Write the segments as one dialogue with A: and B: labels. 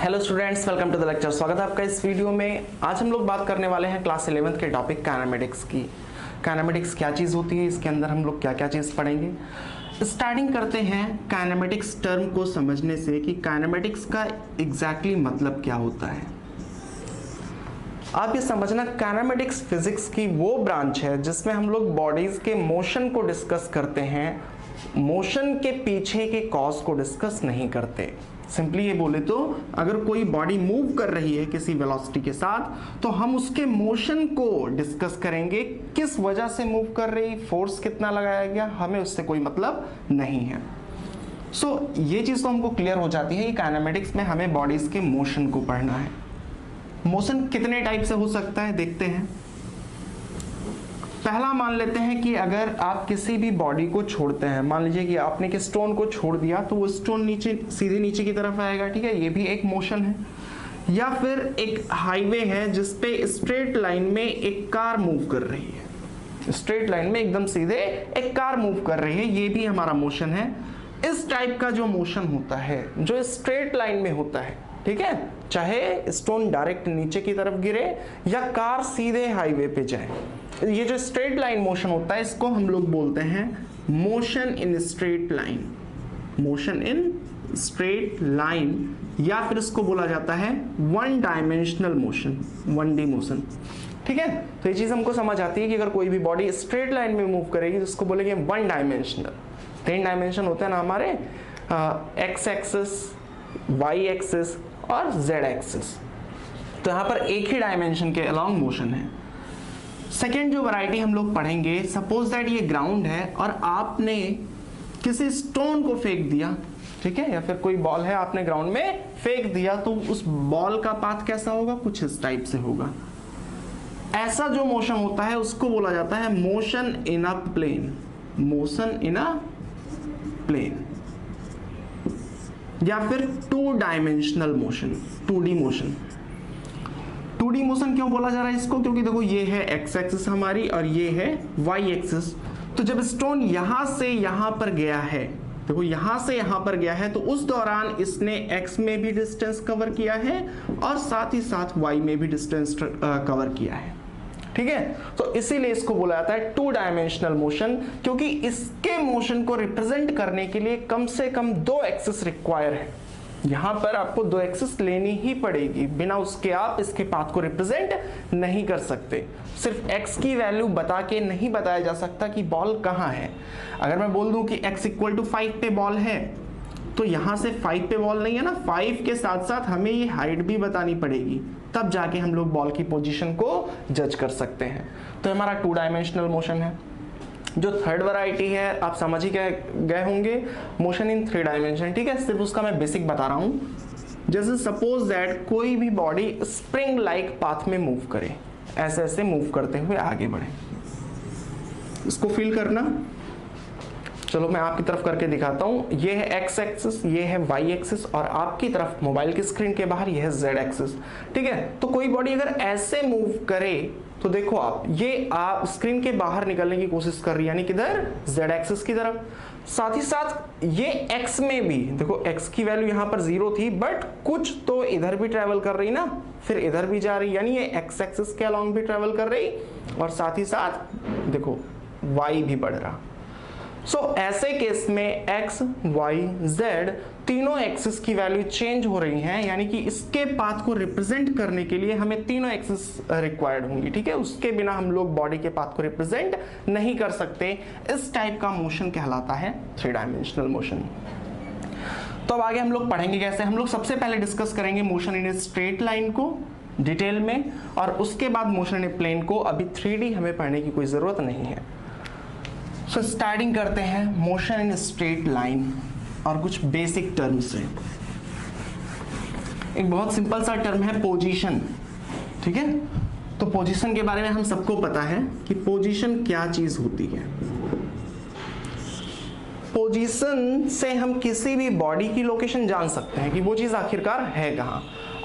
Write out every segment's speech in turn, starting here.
A: Hello students, welcome to the lecture. स्वागत है आपका इस वीडियो में। आज हम लोग बात करने वाले हैं क्लास 11th के टॉपिक काइनेमेटिक्स की। काइनेमेटिक्स क्या चीज़ होती है, इसके अंदर हम लोग क्या क्या चीज़ पढ़ेंगे। स्टार्टिंग करते हैं काइनेमेटिक्स टर्म को समझने से कि काइनेमेटिक्स का एग्जैक्टली मतलब क्या होता है। आप ये समझना, काइनेमेटिक्स फिजिक्स की वो ब्रांच है जिसमें हम लोग बॉडीज के मोशन को डिस्कस करते हैं, मोशन के पीछे के कॉज को डिस्कस नहीं करते। सिंपली ये बोले तो अगर कोई बॉडी मूव कर रही है किसी वेलोसिटी के साथ तो हम उसके मोशन को डिस्कस करेंगे, किस वजह से मूव कर रही, फोर्स कितना लगाया गया, हमें उससे कोई मतलब नहीं है। ये चीज़ तो हमको क्लियर हो जाती है कि काइनेमेटिक्स में हमें बॉडीज के मोशन को पढ़ना है। मोशन कितने टाइप से हो सकता है देखते हैं। पहला मान लेते हैं कि अगर आप किसी भी बॉडी को छोड़ते हैं, मान लीजिए कि आपने एक स्टोन को छोड़ दिया तो वो स्टोन सीधे नीचे की तरफ आएगा, ठीक है, ये भी एक मोशन है। या फिर एक हाईवे है जिस पे स्ट्रेट लाइन में एक कार मूव कर रही है, स्ट्रेट लाइन में एकदम सीधे एक कार मूव कर रही है, ये भी हमारा मोशन है। इस टाइप का जो मोशन होता है जो स्ट्रेट लाइन में होता है, ठीक है, चाहे स्टोन डायरेक्ट नीचे की तरफ गिरे या कार सीधे हाईवे पे जाए, ये जो स्ट्रेट लाइन मोशन होता है इसको हम लोग बोलते हैं motion in straight line, motion in straight line, या फिर इसको बोला जाता है one dimensional motion, 1D motion. ठीक है, तो ये चीज हमको समझ आती है कि अगर कोई भी बॉडी स्ट्रेट लाइन में मूव करेगी तो इसको बोलेंगे वन डायमेंशनल। 3 डायमेंशन होते हैं ना हमारे, एक्स एक्सिस, वाई एक्सिस और जेड एक्सिस। तो यहाँ पर एक ही डायमेंशन के अलोंग मोशन है। सेकेंड जो वैरायटी हम लोग पढ़ेंगे, सपोज दैट ये ग्राउंड है और आपने किसी स्टोन को फेंक दिया, ठीक है, या फिर कोई बॉल है आपने ग्राउंड में फेंक दिया, तो उस बॉल का पाथ कैसा होगा, कुछ इस टाइप से होगा। ऐसा जो मोशन होता है उसको बोला जाता है motion in a plane, motion in a plane, या फिर 2 dimensional motion, 2D motion. 2D motion क्यों बोला जा रहा है इसको, क्योंकि देखो ये है एक्स एक्सिस हमारी और ये है वाई एक्सिस। तो जब स्टोन यहां से यहां पर गया है, देखो यहां से यहां पर गया है, तो उस दौरान इसने एक्स में भी डिस्टेंस कवर किया है और साथ ही साथ वाई में भी डिस्टेंस कवर किया है, ठीक है। तो इसीलिए इसको बोला जाता है 2 डायमेंशनल मोशन, क्योंकि इसके मोशन को रिप्रेजेंट करने के लिए कम से कम 2 एक्सिस रिक्वायर है। यहां पर आपको 2 एक्सिस लेनी ही पड़ेगी, बिना उसके आप इसके पाथ को रिप्रेजेंट नहीं कर सकते। सिर्फ एक्स की वैल्यू बता के नहीं बताया जा सकता कि बॉल कहां है। अगर मैं बोल दूं कि x = 5 पे बॉल है, तो यहां से 5 पे बॉल नहीं है ना, 5 के साथ साथ हमें ये हाइट भी बतानी पड़ेगी, तब जाके हम लोग बॉल की पोजीशन को जज कर सकते हैं। तो हमारा 2 डायमेंशनल मोशन है। जो थर्ड वैरायटी है आप समझ ही गए होंगे, मोशन इन 3 डायमेंशन, ठीक है। सिर्फ उसका मैं बेसिक बता रहा हूं। जैसे सपोज दैट कोई भी बॉडी स्प्रिंग लाइक पाथ में मूव करे, ऐसे ऐसे मूव करते हुए आगे बढ़े, इसको फील करना। चलो मैं आपकी तरफ करके दिखाता हूं। ये है एक्स एक्सिस, ये है वाई एक्सिस और आपकी तरफ मोबाइल की स्क्रीन के बाहर ये है जेड एक्सिस, ठीक है। तो कोई बॉडी अगर ऐसे मूव करे तो देखो आप स्क्रीन के बाहर निकलने की कोशिश कर रही है, यानी किधर, जेड एक्सिस की तरफ। साथ ही साथ ये एक्स में भी देखो, एक्स की वैल्यू यहां पर 0 थी, बट कुछ तो इधर भी ट्रेवल कर रही ना, फिर इधर भी जा रही, यानी ये एक्स एक्सिस के अलोंग भी ट्रेवल कर रही और साथ ही साथ देखो वाई भी बढ़ रहा। ऐसे केस में x, y, z तीनों एक्सिस की वैल्यू चेंज हो रही हैं, यानी कि इसके पाथ को रिप्रेजेंट करने के लिए हमें तीनों एक्सिस रिक्वायर्ड होंगी, ठीक है। उसके बिना हम लोग बॉडी के पाथ को रिप्रेजेंट नहीं कर सकते। इस टाइप का मोशन कहलाता है 3 डायमेंशनल मोशन। तो अब आगे हम लोग पढ़ेंगे कैसे। हम लोग सबसे पहले डिस्कस करेंगे मोशन इन स्ट्रेट लाइन को डिटेल में, और उसके बाद मोशन इन प्लेन को। अभी 3D हमें पढ़ने की कोई जरूरत नहीं है। स्टार्टिंग करते हैं मोशन इन स्ट्रेट लाइन और कुछ बेसिक टर्म्स से। एक बहुत सिंपल सा टर्म है पोजीशन, ठीक है। तो पोजीशन के बारे में हम सबको पता है कि पोजीशन क्या चीज होती है। पोजीशन से हम किसी भी बॉडी की लोकेशन जान सकते हैं कि वो चीज आखिरकार है कहां।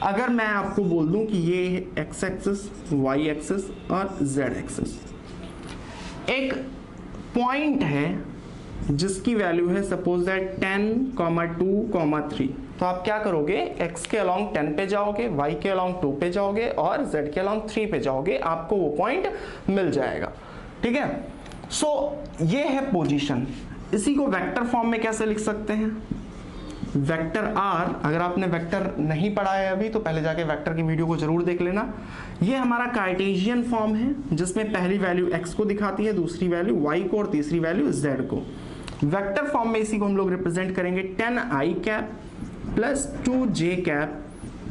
A: अगर मैं आपको बोल दूं कि ये है एक्स एक्सिस, वाई एक्सिस और जेड एक्सिस, एक पॉइंट है जिसकी वैल्यू है सपोज दैट 10, 2, 3, तो आप क्या करोगे, x के अलॉन्ग 10 पे जाओगे, y के अलॉन्ग 2 पे जाओगे और z के अलॉन्ग 3 पे जाओगे, आपको वो पॉइंट मिल जाएगा। ठीक है, सो ये है पोजीशन। इसी को वेक्टर फॉर्म में कैसे लिख सकते हैं, वेक्टर r, अगर आपने वेक्टर नहीं पढ़ा है अभी तो पहले जाके वेक्टर की वीडियो को जरूर देख लेना। ये हमारा कार्टेशियन फॉर्म है जिसमें पहली वैल्यू x को दिखाती है, दूसरी वैल्यू y को और तीसरी वैल्यू z को। वेक्टर फॉर्म में इसी को हम लोग रिप्रेजेंट करेंगे 10i cap plus 2j cap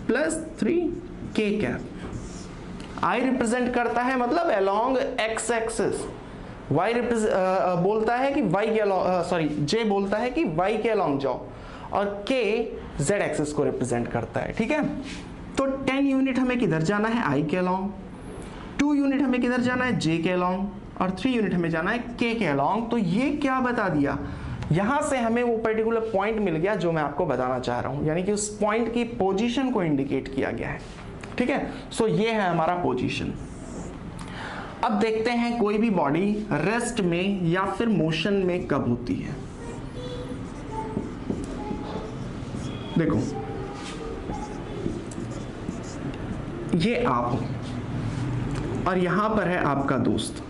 A: plus 3k cap. i represent करता है मतलब अलोंग x एक्सिस, y बोलता है कि y के अलॉन्ग, j बोलता है कि y के अलॉन्ग जाओ, और k z एक्सिस को रिप्रेजेंट करता है। ठीक है, तो 10 यूनिट हमें किधर जाना है, i के अलॉन्ग, 2 यूनिट हमें किधर जाना है, j के अलॉन्ग, और 3 यूनिट हमें जाना है k के अलॉन्ग। तो ये क्या बता दिया, यहां से हमें वो पर्टिकुलर पॉइंट मिल गया जो मैं आपको बताना चाह रहा हूं, यानी कि उस पॉइंट की पोजीशन को इंडिकेट किया गया है। ठीक है, सो ये है हमारा पोजीशन। अब देखते हैं कोई भी बॉडी रेस्ट में या फिर मोशन में कब होती है। देखो, ये आप हो और यहां पर है आपका दोस्त।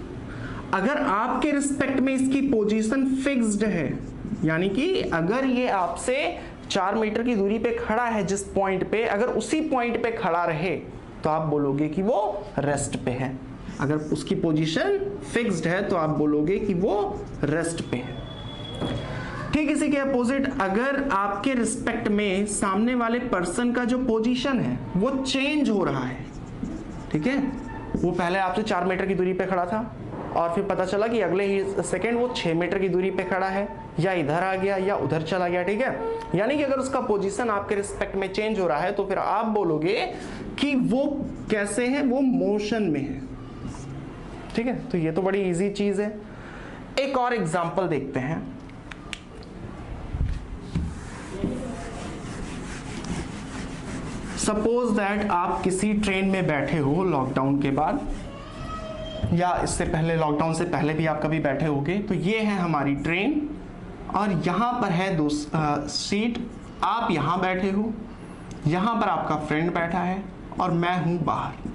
A: अगर आपके रिस्पेक्ट में इसकी पोजीशन फिक्स्ड है, यानी कि अगर ये आपसे 4 मीटर की दूरी पे खड़ा है जिस पॉइंट पे, अगर उसी पॉइंट पे खड़ा रहे तो आप बोलोगे कि वो रेस्ट पे है। अगर उसकी पोजीशन फिक्स्ड है तो आप बोलोगे कि वो रेस्ट पे है। ठीक इसी के अपोजिट, अगर आपके रिस्पेक्ट में सामने वाले पर्सन का जो पोजीशन है वो चेंज हो रहा है, ठीक है, वो पहले आपसे 4 मीटर की दूरी पे खड़ा था और फिर पता चला कि अगले ही सेकंड वो 6 मीटर की दूरी पे खड़ा है, या इधर आ गया या उधर चला गया। ठीक है, यानी कि अगर उसका पोजीशन आपके रिस्पेक्ट में चेंज हो रहा है तो फिर आप बोलोगे कि वो कैसे है, वो मोशन में है। ठीक है, तो ये तो बड़ी इजी चीज है। एक और एग्जांपल देखते हैं। सपोज दैट आप किसी ट्रेन में बैठे हो लॉकडाउन के बाद, या इससे पहले, लॉकडाउन से पहले भी आप कभी बैठे होगे। तो ये है हमारी ट्रेन और यहाँ पर है दो सीट, आप यहाँ बैठे हो, यहाँ पर आपका फ्रेंड बैठा है और मैं हूँ बाहर।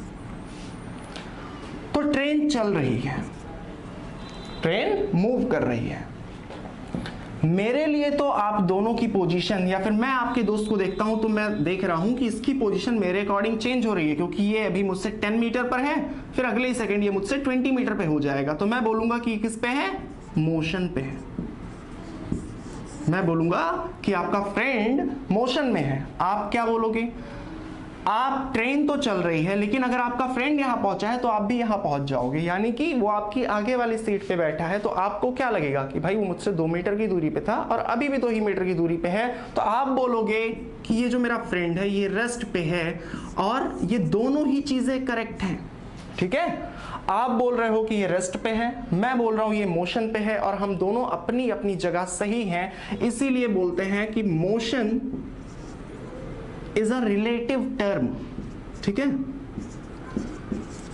A: तो ट्रेन चल रही है, ट्रेन मूव कर रही है। मेरे लिए तो आप दोनों की पोजीशन, या फिर मैं आपके दोस्त को देखता हूं तो मैं देख रहा हूं कि इसकी पोजीशन मेरे अकॉर्डिंग चेंज हो रही है, क्योंकि ये अभी मुझसे 10 मीटर पर है, फिर अगले ही सेकंड ये मुझसे 20 मीटर पे हो जाएगा। तो मैं बोलूंगा कि किस पे है, मोशन पे है। मैं बोलूंगा कि आपका फ्रेंड मोशन में है। आप क्या बोलोगे, आप, ट्रेन तो चल रही है लेकिन अगर आपका फ्रेंड यहां पहुंचा है तो आप भी यहां पहुंच जाओगे, यानी कि वो आपकी आगे वाली सीट पे बैठा है। तो आपको क्या लगेगा कि भाई वो मुझसे 2 मीटर की दूरी पे था और अभी भी 2 ही मीटर की दूरी पे है। तो आप बोलोगे कि ये जो मेरा फ्रेंड है ये रेस्ट पे है, और ये दोनों ही चीजें करेक्ट हैं। ठीक है, आप बोल रहे हो कि ये रेस्ट पे है, मैं बोल रहा हूं ये मोशन पे है, और हम दोनों अपनी अपनी जगह सही हैं। इसीलिए बोलते हैं कि motion is a relative term. ठीक है,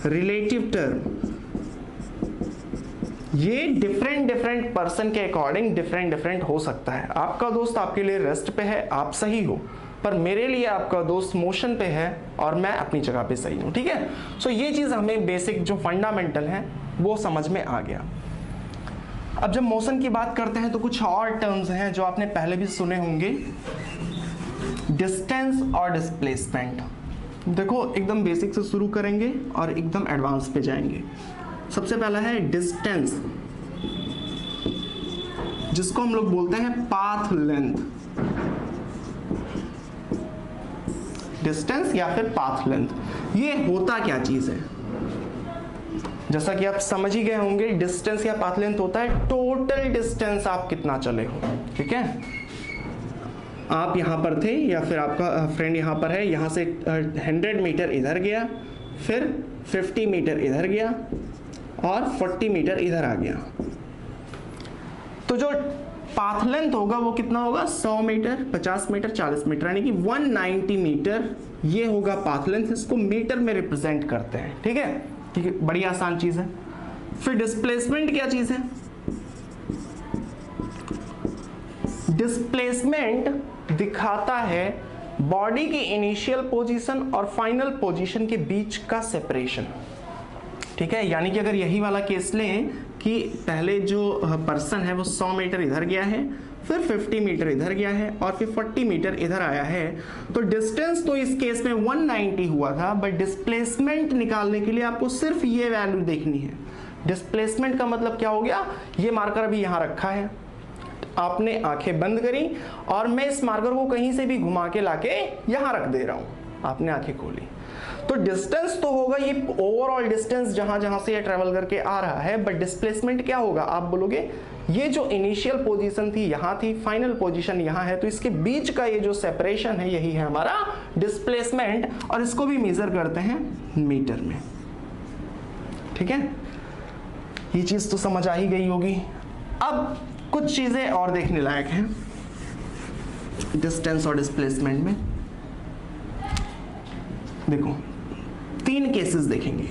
A: रिलेटिव टर्म, ये डिफरेंट पर्सन के अकॉर्डिंग डिफरेंट हो सकता है। आपका दोस्त आपके लिए रेस्ट पे है, आप सही हो, पर मेरे लिए आपका दोस्त मोशन पे है और मैं अपनी जगह पे सही हूं। ठीक है, सो ये चीज हमें बेसिक जो फंडामेंटल है वो समझ में आ गया। अब जब मोशन की बात करते हैं तो कुछ और टर्म्स हैं जो आपने पहले भी सुने होंगे, डिस्टेंस और डिस्प्लेसमेंट। देखो, एकदम बेसिक से शुरू करेंगे और एकदम एडवांस पे जाएंगे। सबसे पहला है डिस्टेंस, जिसको हम लोग बोलते हैं पाथ लेंथ। डिस्टेंस या फिर पाथ लेंथ, ये होता क्या चीज है, जैसा कि आप समझ ही गए होंगे, डिस्टेंस या पाथ लेंथ होता है टोटल डिस्टेंस आप कितना चले हो। ठीक है, आप यहां पर थे या फिर आपका फ्रेंड यहां पर है, यहां से 100 मीटर इधर गया, फिर 50 मीटर इधर गया और 40 मीटर इधर आ गया। तो जो पाथ लेंथ होगा वो कितना होगा, 100 मीटर, 50 मीटर, 40 मीटर, यानी कि 190 मीटर। ये होगा पाथ लेंथ, इसको मीटर में रिप्रेजेंट करते हैं। ठीक है, ठीक है, बड़ी आसान चीज है। फिर डिस्प्लेसमेंट क्या चीज है, डिस्प्लेसमेंट दिखाता है बॉडी की इनिशियल पोजीशन और फाइनल पोजीशन के बीच का सेपरेशन। ठीक है, यानी कि अगर यही वाला केस लें कि पहले जो पर्सन है वो 100 मीटर इधर गया है, फिर 50 मीटर इधर गया है और फिर 40 मीटर इधर आया है, तो डिस्टेंस तो इस केस में 190 हुआ था, बट डिस्प्लेसमेंट निकालने के लिए आपको सिर्फ ये वैल्यू देखनी है। डिस्प्लेसमेंट का मतलब क्या हो गया, ये मार्कर अभी यहां रखा है, आपने आंखें बंद करी और मैं इस मार्कर को कहीं से भी घुमा के लाके यहां रख दे रहा हूं, आपने आंखें खोली, तो डिस्टेंस तो होगा ये ओवरऑल डिस्टेंस जहां जहां से ये ट्रेवल करके आ रहा है, बट डिस्प्लेसमेंट क्या होगा, आप बोलोगे ये जो इनिशियल पोजीशन थी यहां थी, फाइनल पोजीशन यहां है, तो इसके बीच का ये जो सेपरेशन है यही है हमारा डिस्प्लेसमेंट, और इसको भी मेजर करते हैं मीटर में। ठीक है, ये चीज तो समझ आ ही गई होगी। अब कुछ चीजें और देखने लायक हैं डिस्टेंस और डिस्प्लेसमेंट में। देखो 3 केसेस देखेंगे।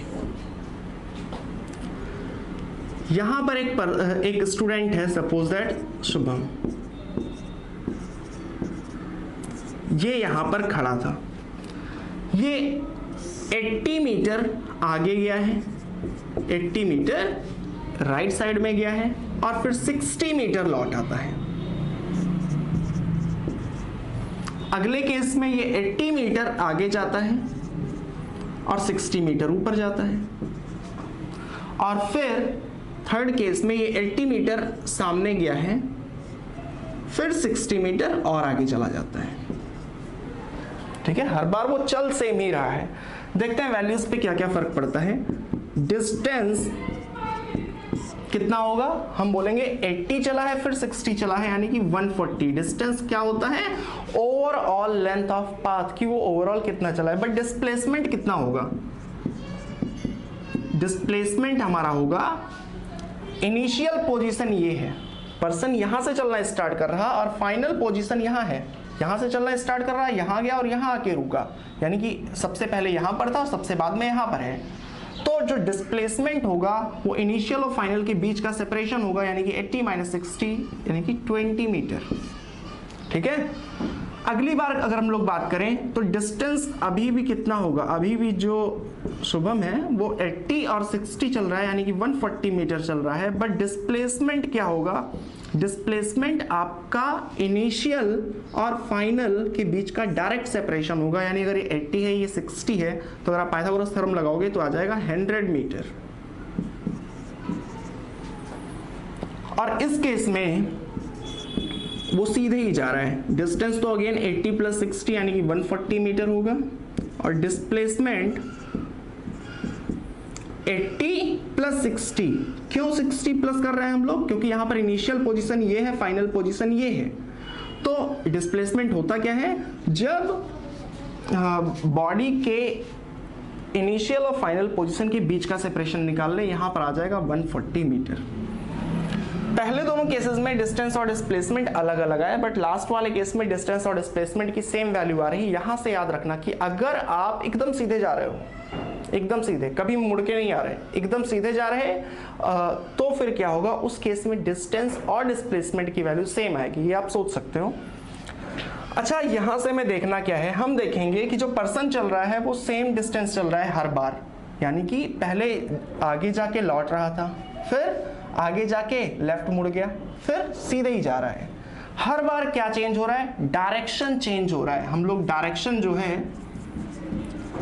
A: यहां पर एक स्टूडेंट है, सपोज दैट शुभम, ये यहां पर खड़ा था, ये 80 मीटर आगे गया है, 80 मीटर राइट साइड में गया है और फिर 60 मीटर लौट आता है। अगले केस में ये 80 मीटर आगे जाता है और 60 मीटर ऊपर जाता है, और फिर थर्ड केस में ये 80 मीटर सामने गया है, फिर 60 मीटर और आगे चला जाता है। ठीक है, हर बार वो चल सेम ही रहा है। देखते हैं वैल्यूज पे क्या क्या फर्क पड़ता है। डिस्टेंस कितना होगा, हम बोलेंगे 80 चला है फिर 60 चला है, यानी कि 140। डिस्टेंस क्या होता है, ओवरऑल लेंथ ऑफ पाथ की वो ओवरऑल कितना चला है, बट डिस्प्लेसमेंट कितना होगा, डिस्प्लेसमेंट हमारा होगा इनिशियल पोजीशन ये है, पर्सन यहां से चलना स्टार्ट कर रहा और फाइनल पोजीशन यहां है, यहां से चलना स्टार्ट कर रहा, यहां गया और यहां आके रुका, यानी कि सबसे पहले यहां पर था और सबसे बाद में यहां पर है। तो जो डिस्प्लेसमेंट होगा वो इनिशियल और फाइनल के बीच का सेपरेशन होगा, यानी कि 80 - 60 यानी कि 20 मीटर। ठीक है, अगली बार अगर हम लोग बात करें तो डिस्टेंस अभी भी कितना होगा, अभी भी जो शुभम है वो 80 और 60 चल रहा है, यानी कि 140 मीटर चल रहा है, बट डिस्प्लेसमेंट क्या होगा, डिस्प्लेसमेंट आपका इनिशियल और फाइनल के बीच का डायरेक्ट सेपरेशन होगा, यानी अगर ये 80 है ये 60 है, तो अगर आप पाइथागोरस थ्योरम लगाओगे तो आ जाएगा 100 मीटर। और इस केस में वो सीधे ही जा रहा है, डिस्टेंस तो अगेन 80 + 60 यानी कि 140 मीटर होगा, और डिस्प्लेसमेंट 80 + 60। क्यों 60 प्लस कर रहे हैं हम लोग, क्योंकि यहां पर इनिशियल पोजीशन ये है, फाइनल पोजीशन ये है। तो डिस्प्लेसमेंट होता क्या है, जब बॉडी के इनिशियल और फाइनल पोजीशन के बीच का सेपरेशन निकाल लें, यहां पर आ जाएगा 140 मीटर। पहले दोनों केसेस में डिस्टेंस और डिस्प्लेसमेंट अलग अलग आए, बट लास्ट वाले केस में डिस्टेंस और डिस्प्लेसमेंट की सेम वैल्यू आ रही है। यहां से याद रखना कि अगर आप एकदम सीधे जा रहे हो, एकदम सीधे, कभी मुड़ के नहीं आ रहे, एकदम सीधे जा रहे तो फिर क्या होगा, उस केस में डिस्टेंस और डिस्प्लेसमेंट की वैल्यू सेम आएगी, ये आप सोच सकते हो। अच्छा, यहां से में देखना क्या है, हम देखेंगे कि जो पर्सन चल रहा है वो सेम डिस्टेंस चल रहा है हर बार, यानी कि पहले आगे जाके लौट रहा था, फिर आगे जाके लेफ्ट मुड़ गया, फिर सीधे ही जा रहा है। हर बार क्या चेंज हो रहा है, डायरेक्शन चेंज हो रहा है। हम लोग डायरेक्शन जो है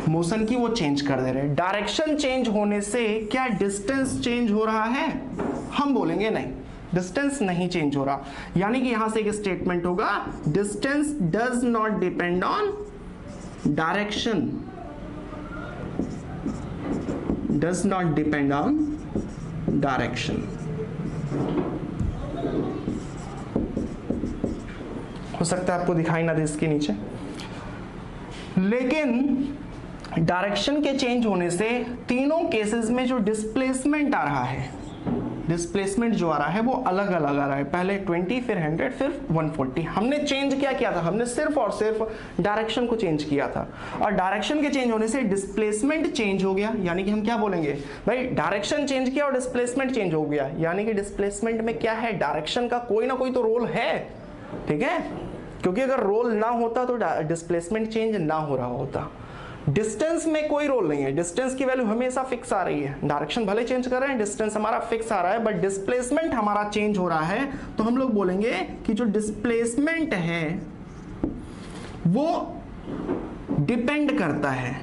A: मोशन की वो चेंज कर दे रहे हैं। डायरेक्शन चेंज होने से क्या डिस्टेंस चेंज हो रहा है, हम बोलेंगे नहीं, डिस्टेंस नहीं चेंज हो रहा। यानी कि यहां से एक स्टेटमेंट होगा, distance does not depend on direction, does not depend on direction. हो सकता है आपको दिखाई ना दे इसके नीचे, लेकिन डायरेक्शन के चेंज होने से तीनों केसेस में जो डिस्प्लेसमेंट आ रहा है, डिस्प्लेसमेंट जो आ रहा है वो अलग अलग आ रहा है। पहले 20, फिर 100, फिर 140। हमने चेंज क्या किया था, हमने सिर्फ और सिर्फ डायरेक्शन को चेंज किया था, और डायरेक्शन के चेंज होने से डिस्प्लेसमेंट चेंज हो गया। यानी कि हम क्या बोलेंगे भाई, डायरेक्शन चेंज किया और डिस्प्लेसमेंट चेंज हो गया, यानी कि डिस्प्लेसमेंट में क्या है, डायरेक्शन का कोई ना कोई तो रोल है। ठीक है, क्योंकि अगर रोल ना होता तो डिस्प्लेसमेंट चेंज ना हो रहा होता। डिस्टेंस में कोई रोल नहीं है, डिस्टेंस की वैल्यू हमेशा फिक्स आ रही है, डायरेक्शन भले चेंज कर रहे हैं, डिस्टेंस हमारा फिक्स आ रहा है, बट डिस्प्लेसमेंट हमारा चेंज हो रहा है। तो हम लोग बोलेंगे कि जो डिस्प्लेसमेंट है वो डिपेंड करता है,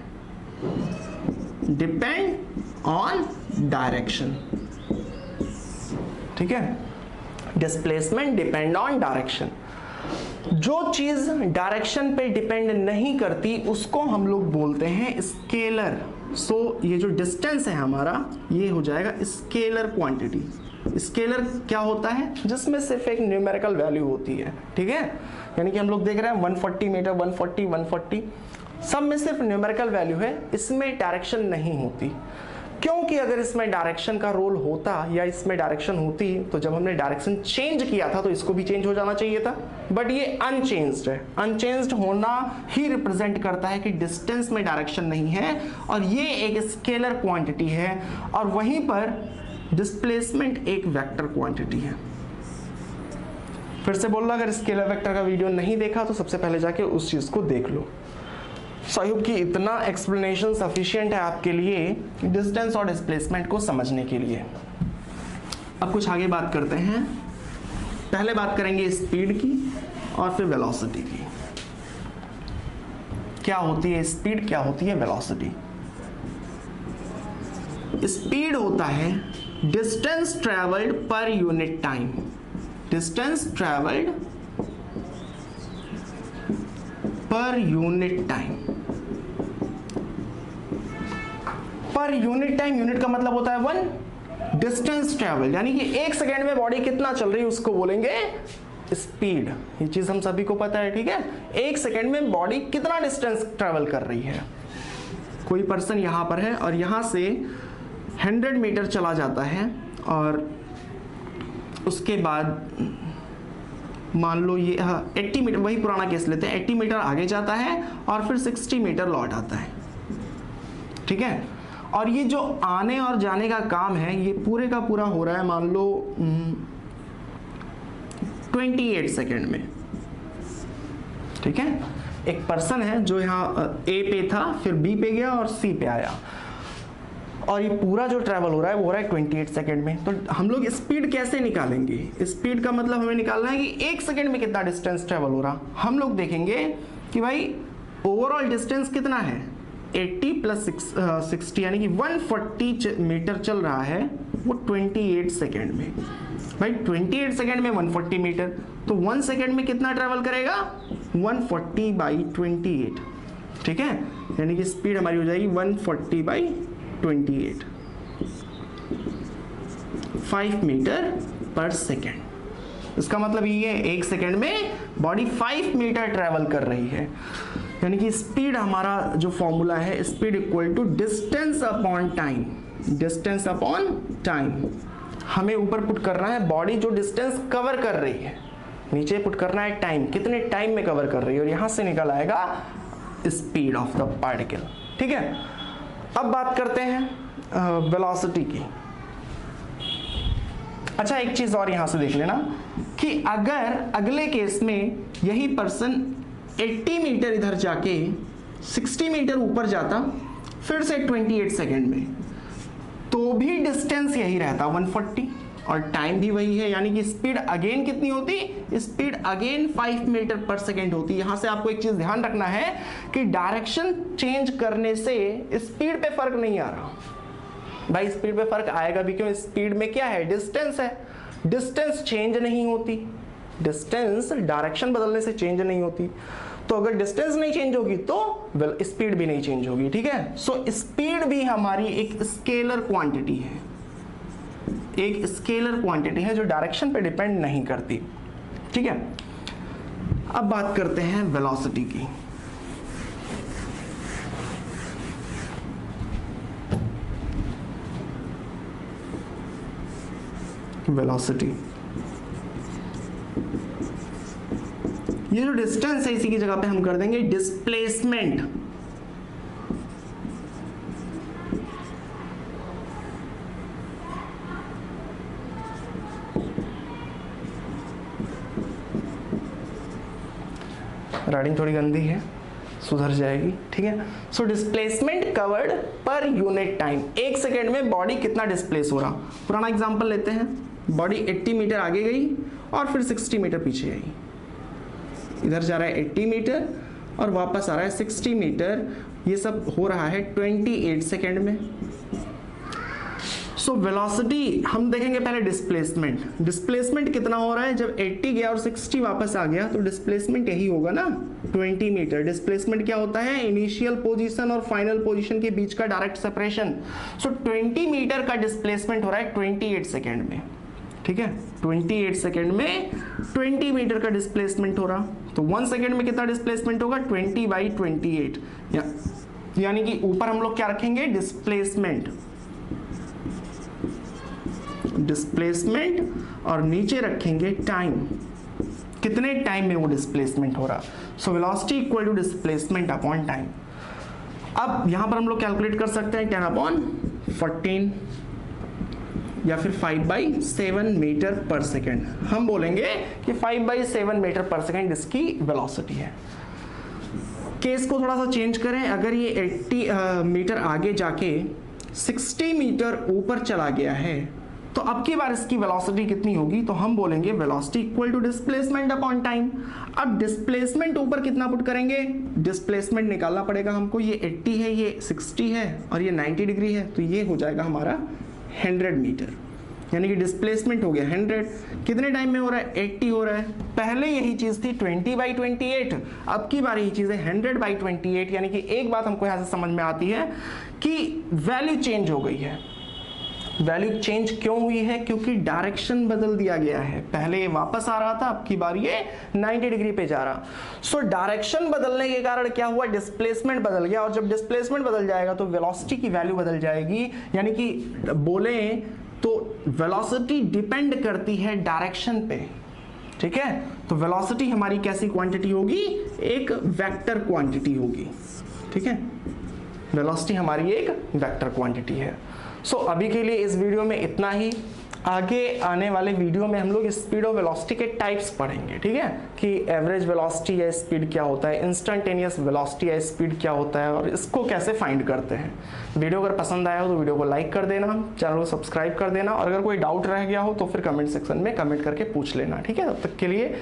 A: डिपेंड ऑन डायरेक्शन। ठीक है, डिस्प्लेसमेंट डिपेंड ऑन डायरेक्शन। जो चीज डायरेक्शन पे डिपेंड नहीं करती उसको हम लोग बोलते हैं स्केलर। सो ये जो डिस्टेंस है हमारा, ये हो जाएगा स्केलर क्वांटिटी। स्केलर क्या होता है? जिसमें सिर्फ एक न्यूमेरिकल वैल्यू होती है। ठीक है, यानी कि हम लोग देख रहे हैं 140 मीटर, 140 सब में सिर्फ न्यूमेरिकल वैल्यू है, इसमें डायरेक्शन नहीं होती। क्योंकि अगर इसमें डायरेक्शन का रोल होता या इसमें डायरेक्शन होती तो जब हमने डायरेक्शन चेंज किया था तो इसको भी चेंज हो जाना चाहिए था, बट ये अनचेंज्ड है। अनचेंज्ड होना ही रिप्रेजेंट करता है कि डिस्टेंस में डायरेक्शन नहीं है और ये एक स्केलर क्वांटिटी है, और वहीं पर डिस्प्लेसमेंट एक वेक्टर क्वांटिटी है। फिर से बोल रहा, अगर स्केलर वेक्टर का वीडियो नहीं देखा तो सबसे पहले जाके उस चीज को देख लो। आई होप कि इतना एक्सप्लेनेशन सफिशिएंट है आपके लिए डिस्टेंस और डिस्प्लेसमेंट को समझने के लिए। अब कुछ आगे बात करते हैं। पहले बात करेंगे स्पीड की और फिर वेलोसिटी की। क्या होती है स्पीड, क्या होती है वेलोसिटी? स्पीड होता है distance travelled per unit time. Distance travelled per unit time. Per unit time, unit का मतलब होता है 1। डिस्टेंस ट्रेवल यानी कि 1 सेकेंड में बॉडी कितना चल रही है उसको बोलेंगे स्पीड। ये चीज हम सभी को पता है। ठीक है, 1 सेकेंड में बॉडी कितना डिस्टेंस ट्रेवल कर रही है। कोई पर्सन यहां पर है और यहां से 100 मीटर चला जाता है और उसके बाद मान लो ये 80 मीटर, वही पुराना केस लेते हैं, 80 मीटर आगे जाता है और फिर 60 मीटर लौट आता है। ठीक है, और ये जो आने और जाने का काम है ये पूरे का पूरा हो रहा है मान लो 28 सेकेंड में। ठीक है, एक पर्सन है जो यहाँ ए पे था, फिर बी पे गया और सी पे आया, और ये पूरा जो ट्रैवल हो रहा है वो हो रहा है 28 सेकेंड में। तो हम लोग स्पीड कैसे निकालेंगे? स्पीड का मतलब हमें निकालना है कि 1 सेकेंड में कितना डिस्टेंस ट्रैवल हो रहा। हम लोग देखेंगे कि भाई ओवरऑल डिस्टेंस कितना है, 80 प्लस 60 यानी कि 140 मीटर चल रहा है वो 28 सेकेंड में। भाई 28 सेकेंड में 140 मीटर, तो 1 सेकेंड में कितना ट्रैवल करेगा? 140/28। ठीक है, यानी कि स्पीड हमारी हो जाएगी 140/28, 5 मीटर पर सेकेंड। इसका मतलब ये है 1 सेकेंड में बॉडी 5 मीटर ट्रैवल कर रही है। यानी कि स्पीड हमारा जो फॉर्मूला है, speed equal to distance upon time. Distance upon time हमें ऊपर पुट करना है बॉडी जो डिस्टेंस कवर कर रही है, नीचे पुट करना है टाइम, कितने टाइम में कवर कर रही है, और यहां से निकल आएगा स्पीड ऑफ द पार्टिकल। ठीक है, अब बात करते हैं वेलोसिटी की। अच्छा, एक चीज और यहां से देख लेना कि अगर अगले केस में यही पर्सन 80 मीटर इधर जाके 60 मीटर ऊपर जाता फिर से 28 सेकेंड में, तो भी डिस्टेंस यही रहता 140 और टाइम भी वही है। यानी कि स्पीड अगेन कितनी होती? स्पीड अगेन 5 मीटर पर सेकेंड होती। यहां से आपको एक चीज ध्यान रखना है कि डायरेक्शन चेंज करने से स्पीड पे फर्क नहीं आ रहा। भाई स्पीड पे फर्क आएगा भी क्यों? स्पीड में क्या है? डिस्टेंस है। डिस्टेंस चेंज नहीं होती, डिस्टेंस डायरेक्शन बदलने से चेंज नहीं होती। तो अगर डिस्टेंस नहीं चेंज होगी तो स्पीड भी नहीं चेंज होगी। ठीक है, सो स्पीड भी हमारी एक स्केलर क्वांटिटी है, एक स्केलर क्वांटिटी है जो डायरेक्शन पे डिपेंड नहीं करती। ठीक है, अब बात करते हैं वेलोसिटी की। वेलोसिटी, ये जो डिस्टेंस है इसी की जगह पे हम कर देंगे डिस्प्लेसमेंट। राइटिंग थोड़ी गंदी है, सुधर जाएगी, ठीक है। So displacement covered per unit time, 1 second में बॉडी कितना डिस्प्लेस हो रहा। पुराना एग्जांपल लेते हैं, बॉडी 80 मीटर आगे गई और फिर 60 मीटर पीछे आई, इधर जा रहा है 80 मीटर और वापस आ रहा है 60 मीटर, ये सब हो रहा है 28 सेकेंड में। सो वेलोसिटी हम देखेंगे पहले डिस्प्लेसमेंट कितना हो रहा है, जब 80 गया और 60 वापस आ गया तो डिस्प्लेसमेंट यही होगा ना, 20 मीटर। डिस्प्लेसमेंट क्या होता है, इनिशियल पोजीशन और फाइनल पोजीशन के बीच का डायरेक्ट सेपरेशन। सो 20 मीटर का डिस्प्लेसमेंट हो रहा है 28 सेकेंड में, ठीक है। 28 सेकेंड में 20 मीटर का डिस्प्लेसमेंट हो रहा, तो 1 सेकेंड में कितना डिस्प्लेसमेंट होगा, 20/28, यानी कि ऊपर हम लोग क्या रखेंगे, डिस्प्लेसमेंट और नीचे रखेंगे टाइम, कितने टाइम में वो डिस्प्लेसमेंट हो रहा। So velocity equal to displacement upon time. अब यहां पर हम लोग कैलकुलेट कर सकते हैं 10/14 या फिर 5/7 मीटर पर सेकेंड। हम बोलेंगे कि 5/7 मीटर पर सेकेंड इसकी वेलोसिटी है। केस को थोड़ा सा चेंज करें, अगर ये 80 मीटर आगे जाके 60 मीटर ऊपर चला गया है तो अब की बार इसकी वेलोसिटी कितनी होगी, तो हम बोलेंगे velocity equal to displacement upon time. अब डिस्प्लेसमेंट ऊपर कितना पुट करेंगे, डिस्प्लेसमेंट निकालना पड़ेगा हमको, ये 80 है, ये 60 है और ये 90 डिग्री है, तो ये हो जाएगा हमारा 100 मीटर, यानी कि डिस्प्लेसमेंट हो गया 100। कितने टाइम में हो रहा है, 80 हो रहा है। पहले यही चीज थी 20/28, अब की बार यही चीज है 100/28, यानी कि एक बात हमको यहां से समझ में आती है कि वैल्यू चेंज हो गई है। वैल्यू चेंज क्यों हुई है, क्योंकि डायरेक्शन बदल दिया गया है, पहले ये वापस आ रहा था, अब की बार ये 90 डिग्री पे जा रहा। सो डायरेक्शन बदलने के कारण क्या हुआ, डिस्प्लेसमेंट बदल गया, और जब डिस्प्लेसमेंट बदल जाएगा तो वेलोसिटी की वैल्यू बदल जाएगी। यानी कि बोले तो वेलोसिटी डिपेंड करती है डायरेक्शन पे, ठीक है। तो वेलोसिटी हमारी कैसी क्वांटिटी होगी, एक वेक्टर क्वांटिटी होगी, ठीक है। वेलोसिटी हमारी एक वेक्टर क्वांटिटी है। सो अभी के लिए इस वीडियो में इतना ही। आगे आने वाले वीडियो में हम लोग स्पीड और वेलोसिटी के टाइप्स पढ़ेंगे, ठीक है, कि एवरेज वेलोसिटी या स्पीड क्या होता है, इंस्टेंटेनियस वेलोसिटी या स्पीड क्या होता है और इसको कैसे फाइंड करते हैं। वीडियो अगर पसंद आया हो तो वीडियो को लाइक कर देना, चैनल को सब्सक्राइब कर देना, और अगर कोई डाउट रह गया हो तो फिर कमेंट सेक्शन में कमेंट करके पूछ लेना, ठीक है। तब तक के लिए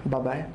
A: बाय बाय।